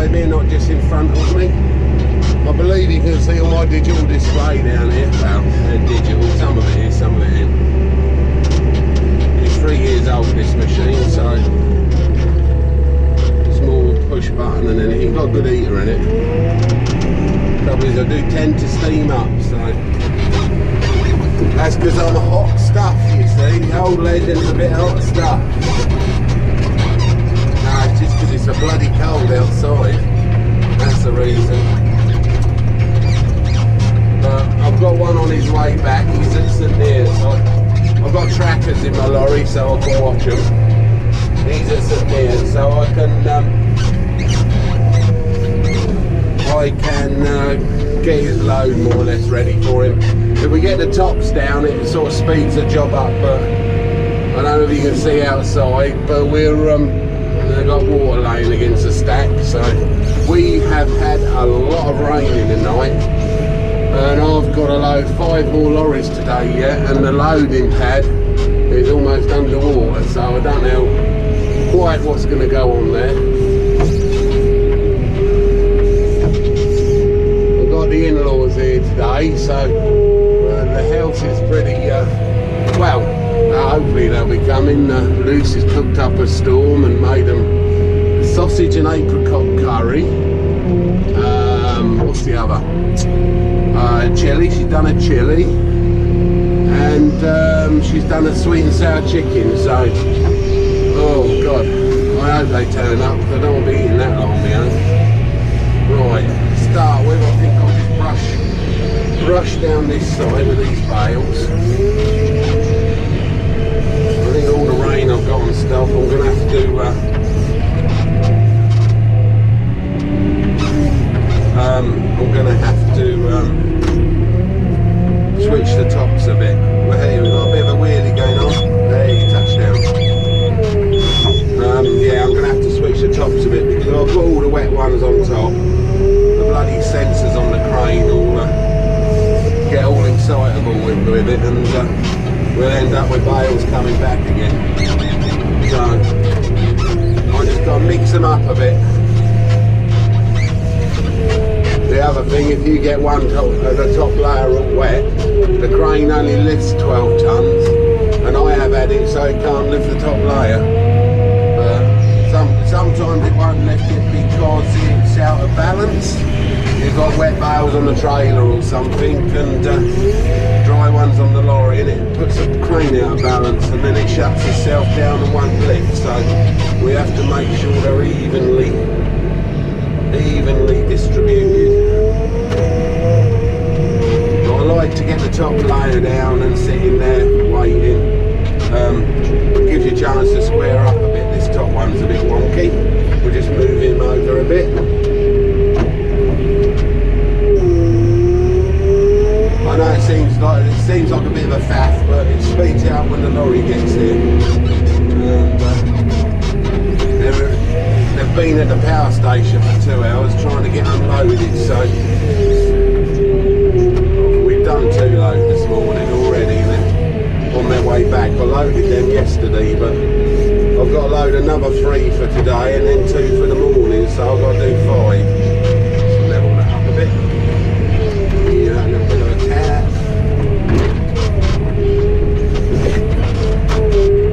beside me and not just in front of me. I believe you can see all my digital display down here. Well, they're digital, some of it is, some of it isn't. It's 3 years old, this machine, so it's more push button and anything. Got a good heater in it. Trouble is I do tend to steam up, so that's because I'm hot stuff, you see. The old legend's a bit hot stuff. No, it's just because it's a bloody cold outside. That's the reason. I've got one on his way back. He's at St Neots. I've got trackers in my lorry so I can watch them. He's at St Neots, so I can get his load more or less ready for him. If we get the tops down, it sort of speeds the job up. But I don't know if you can see outside, but they've got water laying against the stack. So we have had a lot of rain in the night. And I've got to load 5 more lorries today yet, and the loading pad is almost underwater, so I don't know quite what's going to go on there. I've got the in-laws here today, so the house is pretty, well, hopefully they'll be coming. Lucy's cooked up a storm and made them sausage and apricot curry. What's the other? Chili, she's done a chili, and she's done a sweet and sour chicken, so, oh god, I hope they turn up, because I don't want to be eating that long, you know. Right, start with, I think I'll just brush down this side with these bales. I think all the rain I've got and stuff, I'm going to have to switch the tops a bit. Well, hey, we've got a bit of a wheelie going on. There you touchdown. Yeah, I'm going to have to switch the tops a bit because I've got all the wet ones on top. The bloody sensors on the crane will get all excitable with it, and we'll end up with bales coming back again. So I just got to mix them up a bit. The other thing, if you get the top layer all wet, the crane only lifts 12 tons, and I have had it so it can't lift the top layer. But sometimes it won't lift it because it's out of balance. You've got wet bales on the trailer or something, and dry ones on the lorry, and it puts the crane out of balance, and then it shuts itself down and won't lift. So we have to make sure they're evenly distributed. But I like to get the top layer down and sitting there waiting. It gives you a chance to square up a bit. This top one's a bit wonky. We'll just move him over a bit. I know it seems like a bit of a faff, but it speeds out when the lorry gets here. They've been at the power station for 2 hours trying to get unloaded, so we've done 2 loads this morning already, and they're on their way back. I loaded them yesterday, but I've got to load another 3 for today and then 2 for the morning, so I've got to do 5. Just level that up a bit. Yeah, a little bit of a tap.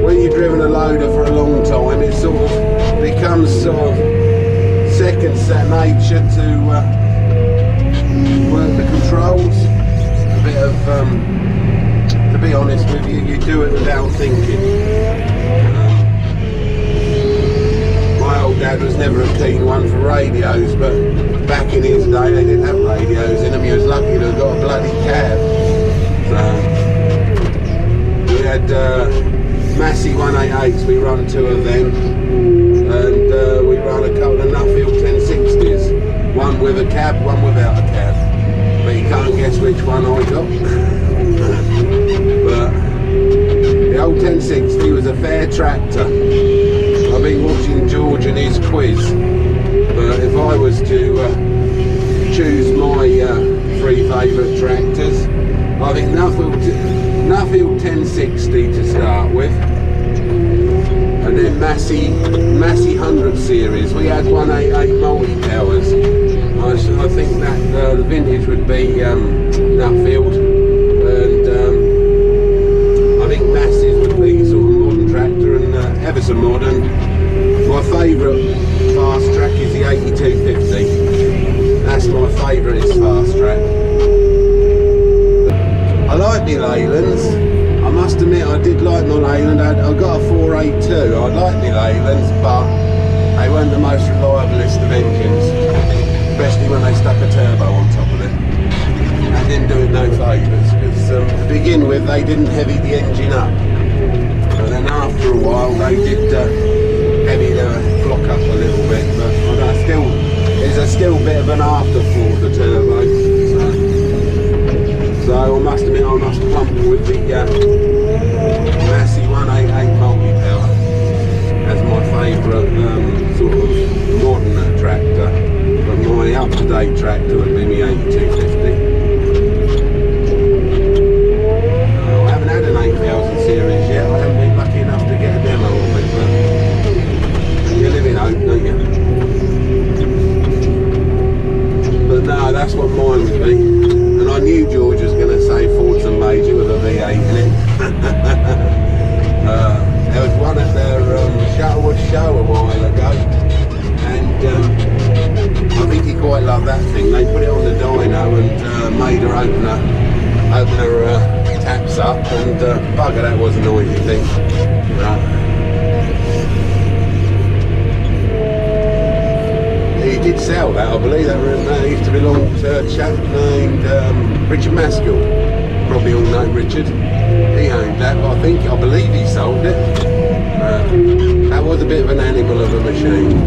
When you've driven a loader for a long time, it sort of becomes sort of second nature to work the controls. A bit of, to be honest with you, you do it without thinking. My old dad was never a keen one for radios, but back in his day they didn't have radios in them. He was lucky to have got a bloody cab. So we had Massey 188s, we run 2 of them, and we run a couple of Nuffield 1060s, one with a cab, one without a cab, but you can't guess which one I got. But the old 1060 was a fair tractor. I've been watching George and his quiz, but if I was to choose my 3 favourite tractors, I think Nuffield 1060 to start with, And then Massey 100 series. We had 188 multi-powers. I think that the vintage would be Nuffield, and I think Massey's would be sort of modern tractor and ever so modern. My favourite fast track is the 8250. That's my favourite, is fast track. I like my Leylands. I must admit I did like my Leyland. I got a 482. I like my Leylands, but they weren't the most reliablest of engines, especially when they stuck a turbo on top of it. That didn't do it no favours, because to begin with they didn't heavy the engine up, and then after a while they did heavy the block up a little bit, but there's still a bit of an afterthought, the turbo. So I must admit I must plump with the Massey 188 multi-power as my favourite sort of modern tractor. But my up-to-date tractor would be my 8250. I haven't had an 8000 series yet. I haven't been lucky enough to get a demo of it, but you live in hope, don't you? But no, that's what mine would be. And I knew George was going to say Fordson Major with a V8 in it. There was one at their Shuttlewood show a while ago, and I think he quite loved that thing. They put it on the dyno and made her open her taps up, and bugger, that was a noisy thing. He did sell that, I believe. That used to belong to a chap named Richard Maskell. Probably all know Richard. He owned that, but I believe he sold it. That was a bit of an animal of a machine.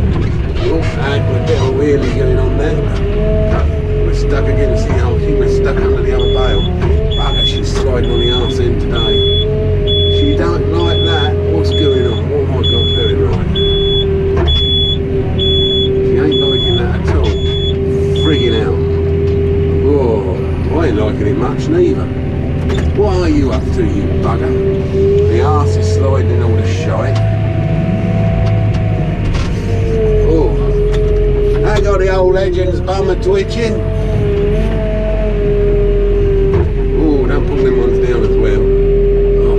Oh, a bit of a wheelie going on there. We're stuck against the old thing. We're stuck under the other bale. Bugger, she's sliding on the arse end today. She don't like that. What's going on? What have I got doing right? Ain't liking that at all. Frigging hell. Oh, I ain't liking it much neither. What are you up to, you bugger? The arse is sliding in all the shite. Oh, that got the old legend's bum a twitching. Oh, don't pull them ones down as well. Oh,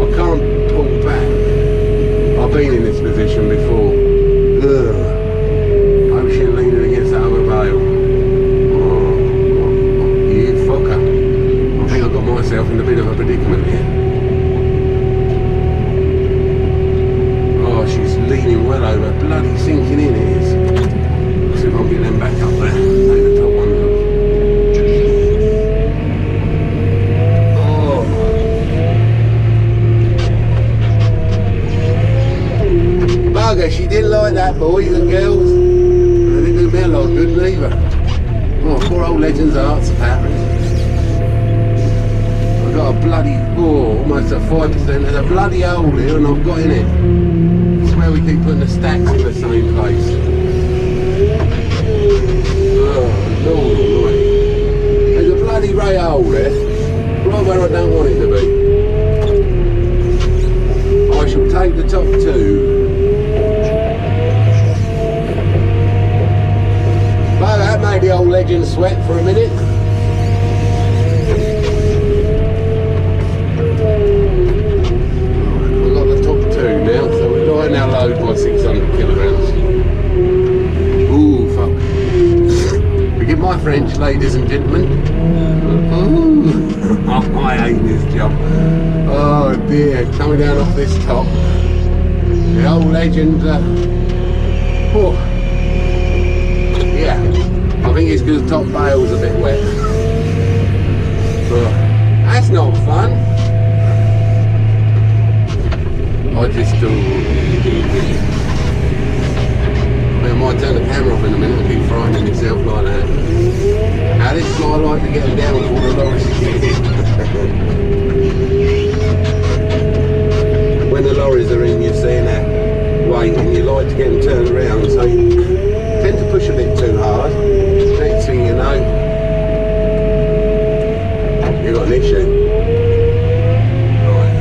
I can't pull back. I've been in this position before. Ocean leaning against that other bale. Oh, you fucker. I think I've got myself in a bit of a predicament here. Oh, she's leaning well over. Bloody sinking in it is. Let's see if I can get them back up there. Take the top ones off. Bugger, she didn't like that, boys and girls. They didn't do me a lot good neither. Oh, poor old Legend's heart's apparent. I've got a bloody, almost a 5%. There's a bloody hole here and I've got in it. It's where we keep putting the stacks in the same place. Oh, Lord almighty. There's a bloody grey hole there. Right where I don't want it to be. I shall take the top two. Well, that made the old Legend sweat for a minute. We've got the top two now, so we're right now load by 600 kilograms. Ooh, fuck. Forgive my French, ladies and gentlemen. Ooh. Oh, I hate this job. Oh dear, coming down off this top. The old Legend. Oh. Yeah, I think it's because the top bale's a bit wet. But that's not fun. I just do. I might turn the camera off in a minute and keep frightening itself like that. Now this is why I like to get them down before the lorries get in. When the lorries are in, you're seeing that weight and you like to get them turned around, so you tend to push a bit too hard. Next thing you know, you've got an issue. Right,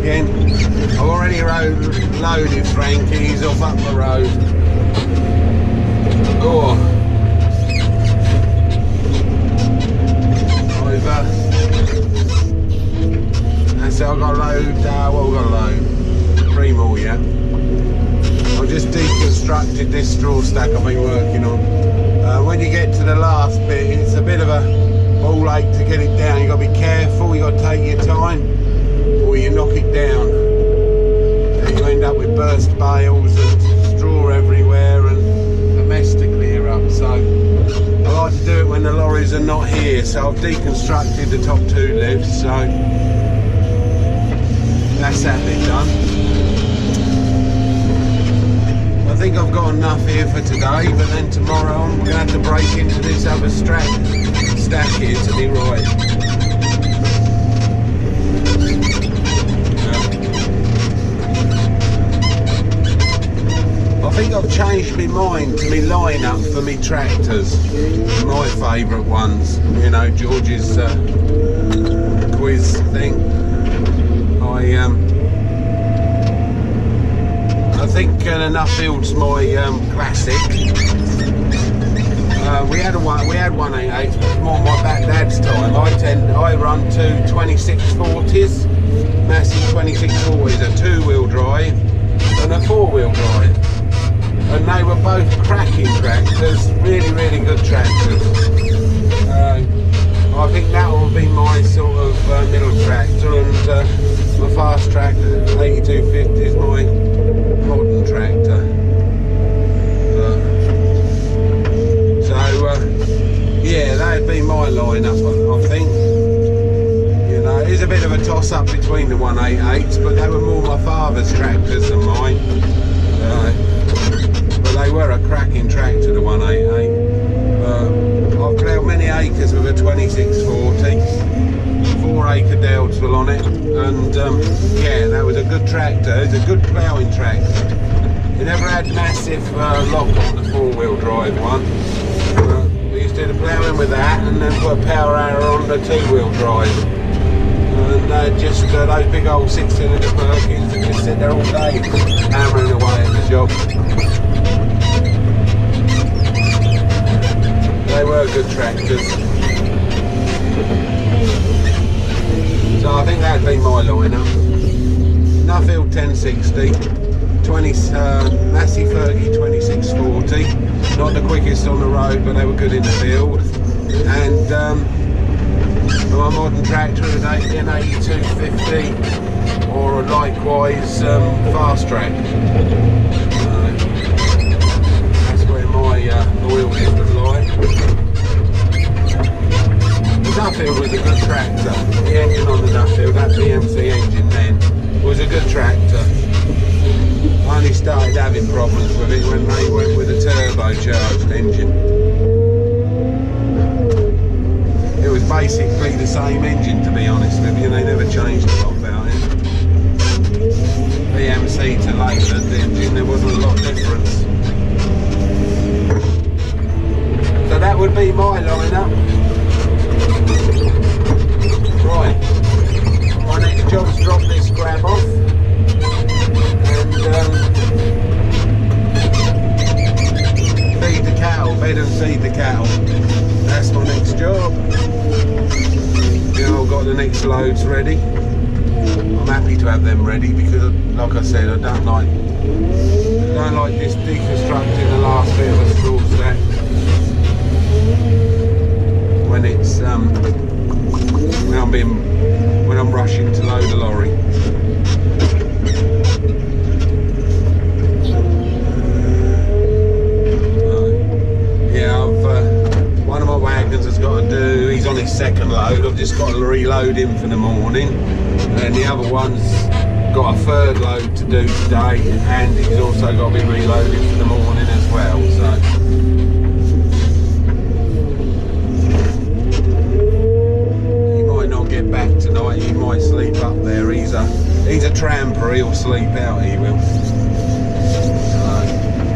again. I've already loaded Frankie, he's off up the road. Oh, that's how I've got to load, what have I got to load? 3 more, yeah. I've just deconstructed this straw stack I've been working on. When you get to the last bit, it's a bit of a ball ache to get it down. You've got to be careful, you've got to take your time, or you knock it down. And you end up with burst bales and straw everywhere and a mess to clear up. So I like to do it when the lorries are not here. So I've deconstructed the top 2 lifts, so that's that bit done. I think I've got enough here for today, but then tomorrow I'm going to have to break into this other stack here to the right. I think I've changed my mind to my line-up for me tractors, my favourite ones, you know, George's quiz thing. I think Nuffield's my classic. We had 188s, but more my back dad's time. I run 2 2640s, massive 2640s, a 2-wheel drive and a 4-wheel drive. And they were both cracking tractors, really good tractors. I think that will be my sort of middle tractor, and my fast tractor 8250 is my modern tractor. Yeah, that'd be my lineup, I think. You know, it is a bit of a toss-up between the 188s, but they were more my father's tractors than mine. But they were a cracking tractor, the 188. I've ploughed many acres with a 2640. 4-acre delts were on it, and yeah, that was a good tractor. It was a good ploughing tractor. It never had massive lock on the 4-wheel drive one. We used to do the ploughing with that, and then put a power hour on the 2-wheel drive. And just those big old 6-cylinder Perkins that just sit there all day, hammering away at the job. They were good tractors. So I think that'd be my lineup. Nuffield 1060, Massey Fergie 2640, not the quickest on the road, but they were good in the field. And my modern tractor would be an 8250 or a likewise fast track. That's where my loyalties would lie. The Nuffield was a good tractor. The engine on the Nuffield, that BMC engine then, was a good tractor. I only started having problems with it when they went with a turbocharged engine. It was basically the same engine, to be honest with you, they never changed a lot about it. BMC to Leyland engine, there wasn't a lot of difference. So that would be my lineup. Right, my next job's drop this grab off and feed the cattle, bed and feed the cattle. That's my next job. You know, I've got the next loads ready. I'm happy to have them ready because, like I said, I don't like this deconstructing the last bit of a straw stack when it's when I'm rushing to load a lorry. Yeah, one of my wagons has got to do, he's on his second load, I've just got to reload him for the morning, and the other one's got a third load to do today, and he's also got to be reloaded for the morning as well. So get back tonight, he might sleep up there. He's a tramper, he'll sleep out, he will.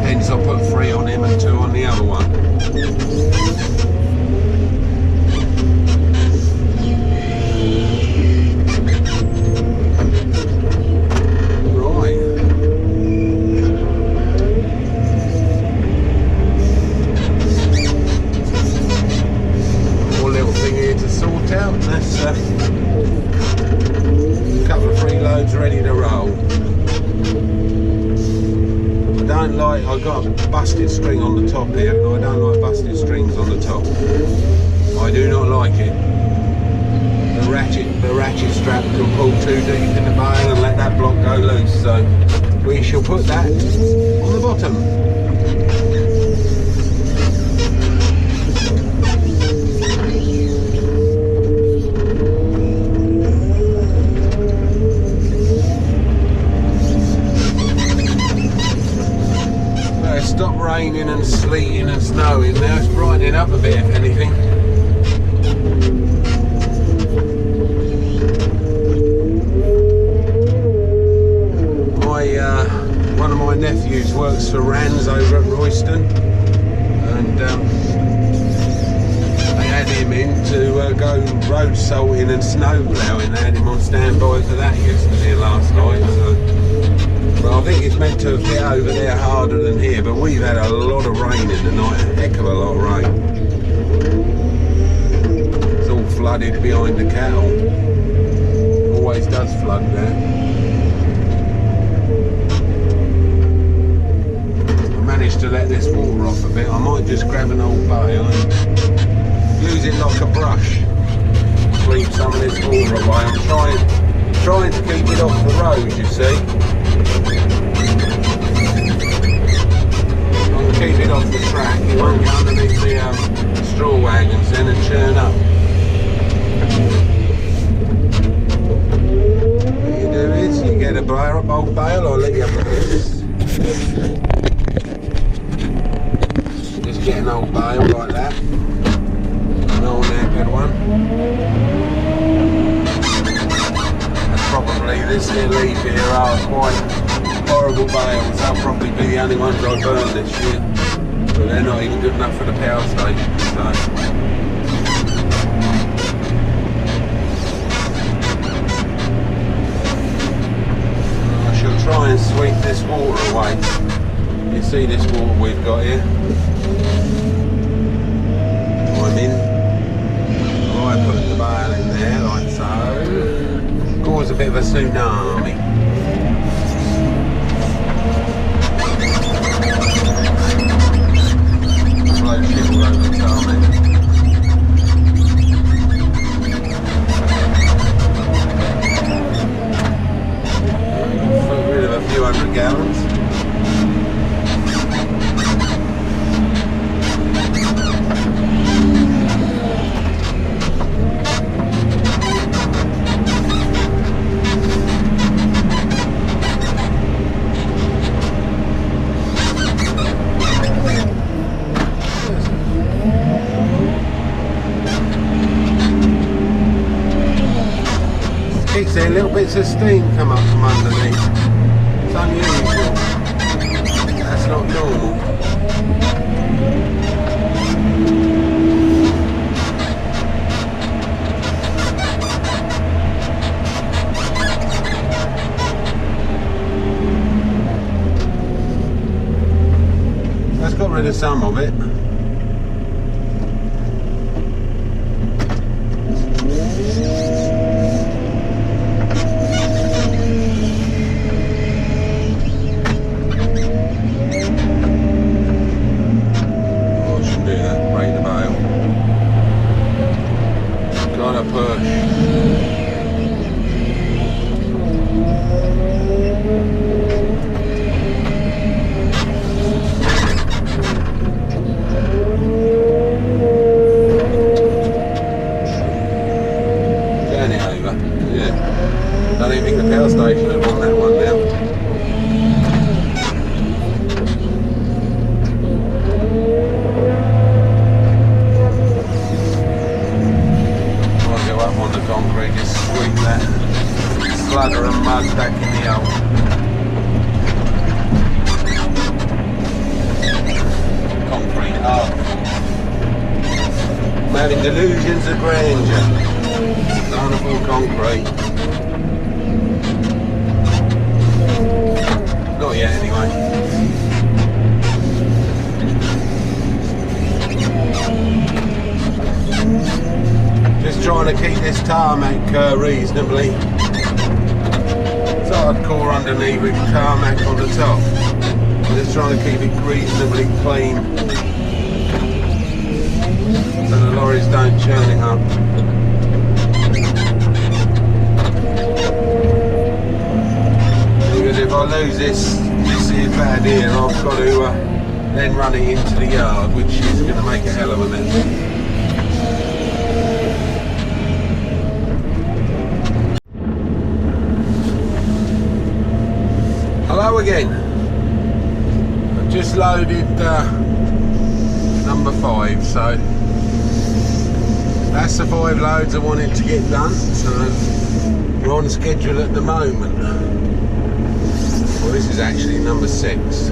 Hence I'll put 3 on him and 2 on the other one. road's ready to roll. I got busted string on the top here, and I don't like busted strings on the top. I do not like it. The ratchet strap can pull too deep in the bale and let that block go loose, so we shall put that on the bottom. Stop raining and sleeting and snowing now. It's brightening up a bit, if anything. One of my nephews works for Rands over at Royston, and they had him in to go road salting and snow ploughing. They had him on standby for that yesterday and last night. So, well, I think it's meant to have hit over there harder than here, but we've had a lot of rain in the night, a heck of a lot of rain. It's all flooded behind the cattle. Always does flood there. To let this water off a bit, I might just grab an old bale and use it like a brush, sweep some of this water away. I'm trying to keep it off the road, you see. I'll keep it off the track. It won't go underneath the straw wagons then and churn up. What you do is you get a old bale, I'll let you have this. Get an old bale like that, an old good one, and probably this here leaf here are quite horrible bales. They'll probably be the only ones I burn this year, but they're not even good enough for the power station, so I shall try and sweep this water away. You see this water we've got here? I'm in. I put the bale in there like so. Cause a bit of a tsunami. Float shit all over the tarmac. Get rid of a few hundred gallons. See little bits of steam come up from underneath. It's unusual. That's not normal. That's got rid of some of it. Having delusions of grandeur. Carnival concrete. Not yet, anyway. Just trying to keep this tarmac reasonably hardcore underneath with tarmac on the top. I'm just trying to keep it reasonably clean so the lorries don't churn it up. Because if I lose this here pad here, I've got to then run it into the yard, which is going to make a hell of a mess. Hello again. I've just loaded number 5, so that's the 5 loads I wanted to get done. So we're on schedule at the moment. Well, this is actually number 6.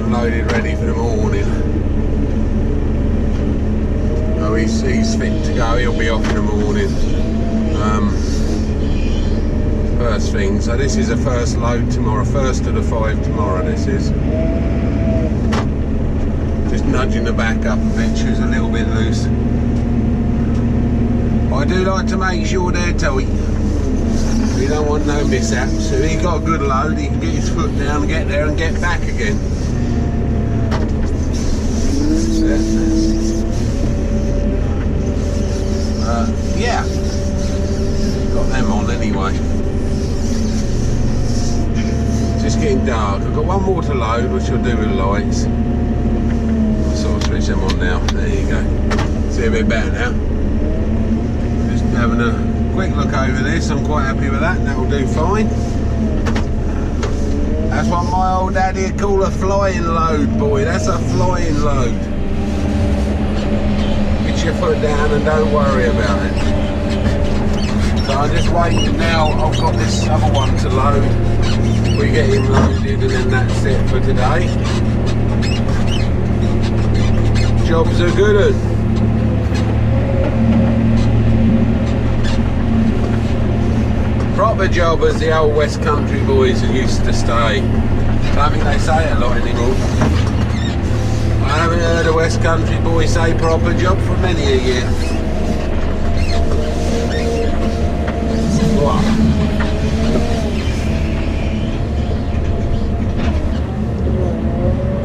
I'm loaded ready for the morning. Oh, he's fit to go. He'll be off in the morning. First thing, so this is a first load tomorrow, first of the 5 tomorrow this is. Just nudging the back up a bit, she was a little bit loose. I do like to make sure they're tight. We don't want no mishaps. So if he's got a good load, he can get his foot down, get there and get back again. Yeah. Got them on anyway. Just getting dark. I've got one more to load, which I'll do with lights. I'll sort of switch them on now. There you go. See a bit better now. Just having a quick look over this. I'm quite happy with that. That'll do fine. That's what my old daddy would call a flying load, boy. That's a flying load. Get your foot down and don't worry about it. So I'm just waiting now. I've got this other one to load. We get him loaded and then that's it for today. Jobs are good. Proper job, as the old West Country boys used to say. I don't think they say it a lot anymore. I haven't heard a West Country boy say proper job for many a year. Wow.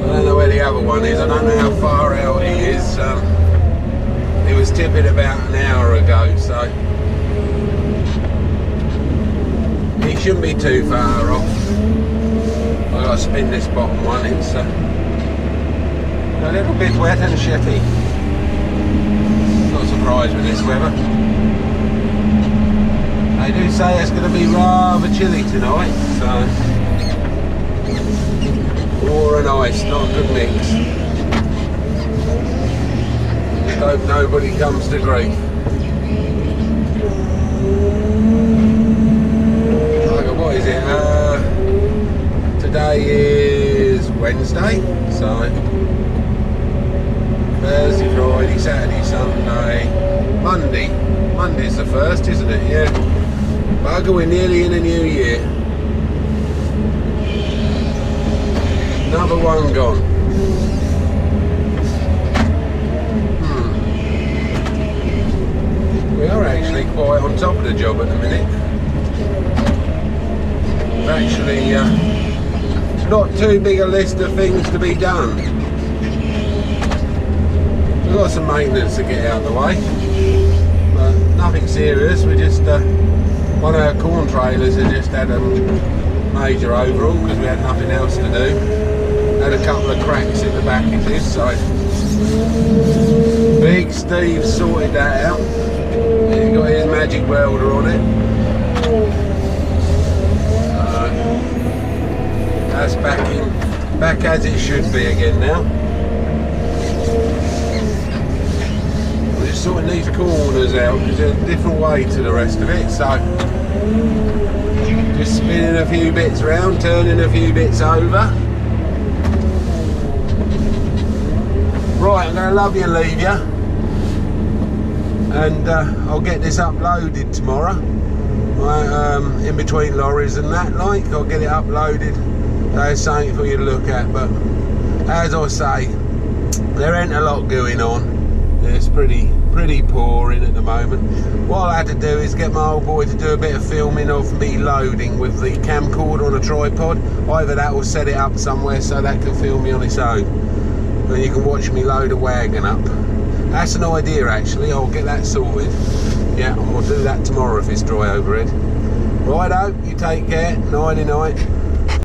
I don't know where the other one is. I don't know how far out he is. He was tipping about an hour ago, so he shouldn't be too far off. I've got to spin this bottom one. It's a little bit wet and shitty. Not surprised with this weather. They do say it's going to be rather chilly tonight, so water and ice, not a good mix. Just hope nobody comes to grief. What is it? Today is Wednesday, so Thursday, Friday, Saturday, Sunday, Monday. Monday's the 1st, isn't it? Yeah. Bugger, we're nearly in a new year. Another one gone. We are actually quite on top of the job at the minute. Actually, not too big a list of things to be done. We've got some maintenance to get out of the way, but nothing serious. We just one of our corn trailers has just had a major overhaul because we had nothing else to do. Had a couple of cracks in the packages, so Big Steve sorted that out. He got his magic welder on it. That's back as it should be again now. We're just sorting these corners out because there's a different way to the rest of it, so just spinning a few bits round, turning a few bits over. Right, I'm going to love you and leave you, and I'll get this uploaded tomorrow. In between lorries and that, like, I'll get it uploaded. There's something for you to look at, but as I say, there ain't a lot going on. It's pretty pretty pouring at the moment. What I had to do is get my old boy to do a bit of filming of me loading with the camcorder on a tripod. Either that or set it up somewhere so that can film me on its own. And you can watch me load a wagon up. That's an idea actually, I'll get that sorted. Yeah, and we'll do that tomorrow if it's dry overhead. Righto, you take care, nighty night.